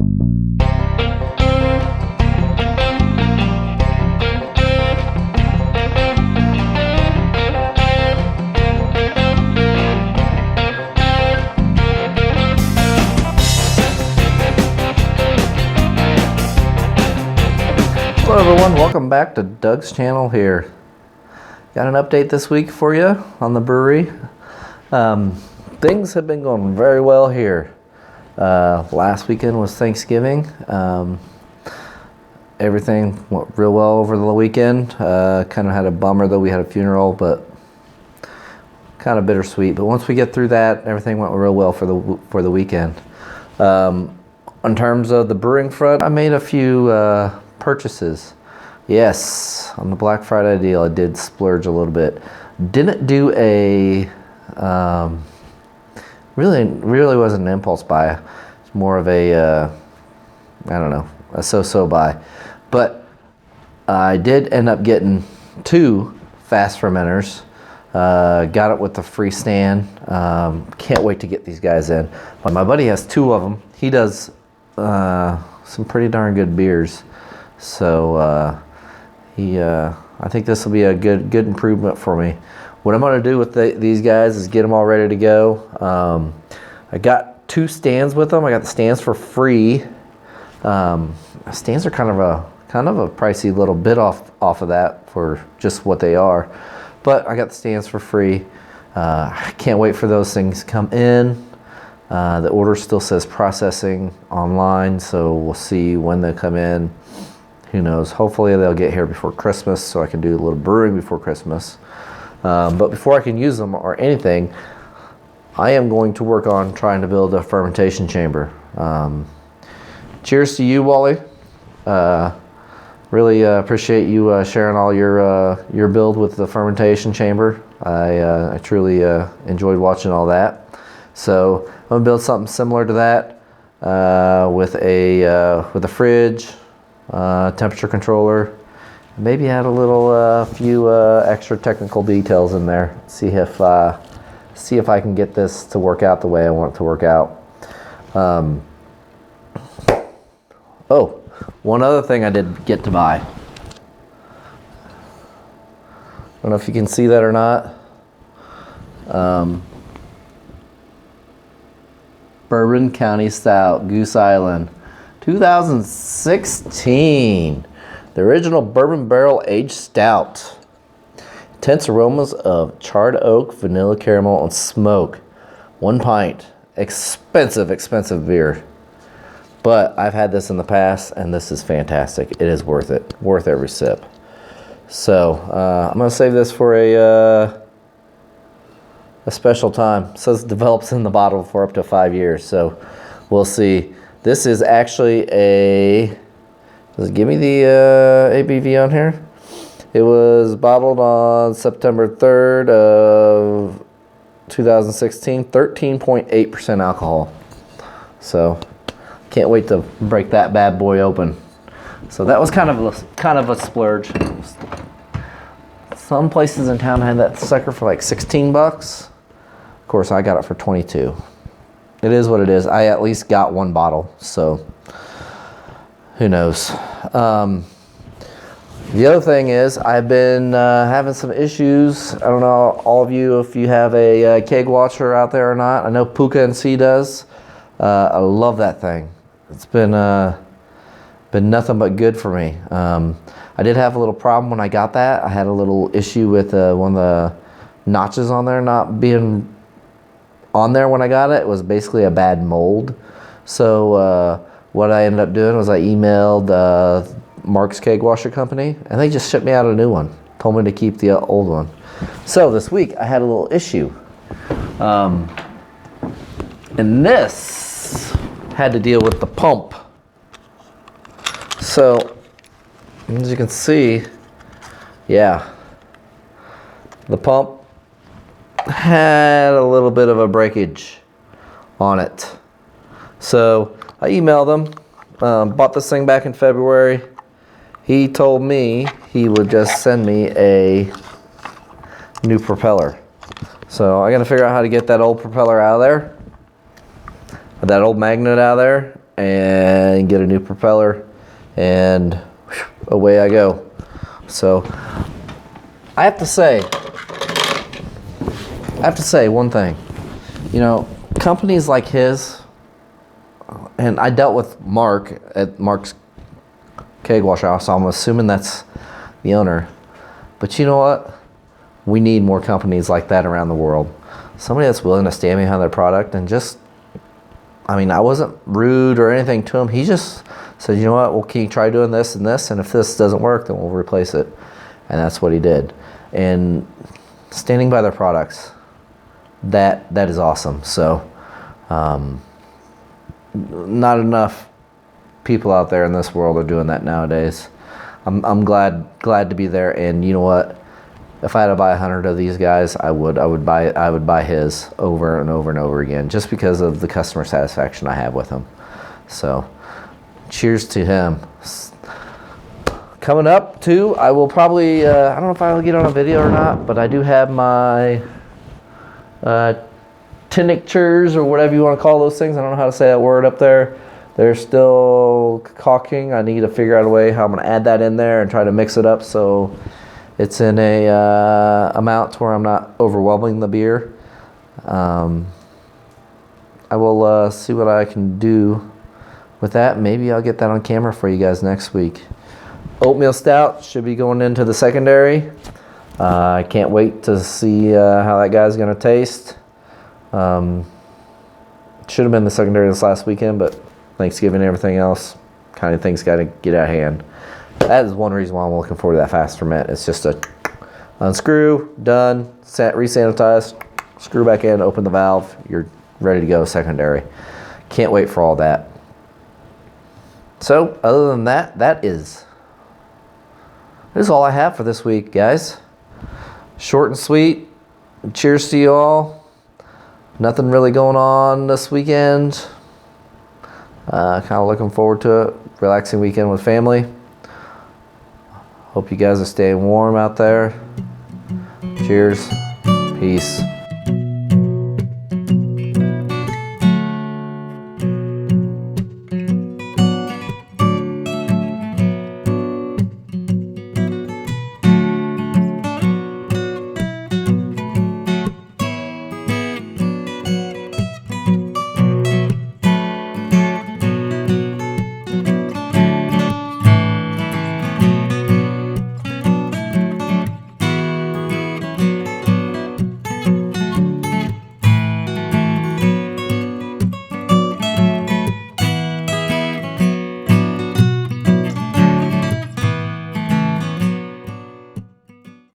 Hello everyone, welcome back to Doug's channel here. Got an update this week for you on the brewery. Things have been going very well here. Last weekend was Thanksgiving. Everything went real well over the weekend. Kind of had a bummer though, we had a funeral, but kind of bittersweet. But once we get through that, everything went real well for the weekend. In terms of the brewing front, I made a few purchases. Yes, on the Black Friday deal, I did splurge a little bit. Didn't do a really wasn't an impulse buy. It's more of a I don't know, a so-so buy. But I did end up getting 2 fast fermenters. Got it with the free stand. Can't wait to get these guys in. But my buddy has 2 of them. He does some pretty darn good beers. So I think this will be a good improvement for me. What I'm going to do with these guys is get them all ready to go. I got 2 stands with them. I got the stands for free. Stands are kind of a pricey little bit off of that for just what they are, but I got the stands for free. I can't wait for those things to come in. The order still says processing online, so we'll see when they come in. Who knows? Hopefully they'll get here before Christmas so I can do a little brewing before Christmas. But before I can use them or anything, I am going to work on trying to build a fermentation chamber. Cheers to you, Wally. Really appreciate you sharing all your build with the fermentation chamber. I truly enjoyed watching all that. So I'm gonna build something similar to that with a fridge. Temperature controller, maybe add a little few extra technical details in there. See if I can get this to work out the way I want it to work out. Oh, one other thing I did get to buy. I don't know if you can see that or not. Bourbon County Stout, Goose Island. 2016, the original bourbon barrel aged stout. Intense aromas of charred oak, vanilla caramel, and smoke. 1 pint. Expensive beer. But I've had this in the past, and this is fantastic. It is worth it. Worth every sip. So I'm gonna save this for a special time. It says it develops in the bottle for up to 5 years. So we'll see. This is actually does it give me the ABV on here? It was bottled on September 3rd of 2016, 13.8% alcohol. So can't wait to break that bad boy open. So that was kind of a splurge. Some places in town had that sucker for like 16 bucks. Of course, I got it for 22. It is what it is. I at least got 1 bottle, so who knows. The other thing is I've been having some issues. I don't know, all of you, if you have a Keg Washer out there or not. I know PookaNC does. I love that thing. It's been nothing but good for me. I did have a little problem when I got that. I had a little issue with one of the notches on there not being on there when I got it. It was basically a bad mold. So what I ended up doing was I emailed Mark's Keg Washer company, and they just shipped me out a new one. Told me to keep the old one. So this week I had a little issue. And this had to deal with the pump. So as you can see, yeah, the pump had a little bit of a breakage on it. So I emailed them, bought this thing back in February. He told me he would just send me a new propeller. So I gotta figure out how to get that old propeller out of there, that old magnet out of there, and get a new propeller, and away I go. So I have to say one thing. You know, companies like his, and I dealt with Mark at Mark's Keg Washer, so I'm assuming that's the owner. But you know what? We need more companies like that around the world. Somebody that's willing to stand behind their product and just, I mean, I wasn't rude or anything to him. He just said, you know what, well, can you try doing this and this? And if this doesn't work, then we'll replace it. And that's what he did. And standing by their products, that is awesome. So, not enough people out there in this world are doing that nowadays. I'm glad to be there. And you know what? If I had to buy 100 of these guys, I would buy his over and over and over again, just because of the customer satisfaction I have with him. So, cheers to him. Coming up too, I will probably I don't know if I'll get on a video or not, but I do have my tinctures or whatever you want to call those things. I don't know how to say that word up there. They're still caulking. I need to figure out a way how I'm going to add that in there and try to mix it up so it's in a amount to where I'm not overwhelming the beer. I will see what I can do with that. Maybe I'll get that on camera for you guys next week. Oatmeal stout should be going into the secondary. I can't wait to see how that guy's going to taste. Should have been the secondary this last weekend, but Thanksgiving and everything else, kind of things got to get out of hand. That is one reason why I'm looking forward to that fast ferment. It's just a unscrew, done, resanitize, screw back in, open the valve, you're ready to go secondary. Can't wait for all that. So other than that, that is all I have for this week, guys. Short and sweet. Cheers to you all. Nothing really going on this weekend. Kind of looking forward to it. Relaxing weekend with family. Hope you guys are staying warm out there. Cheers. Peace.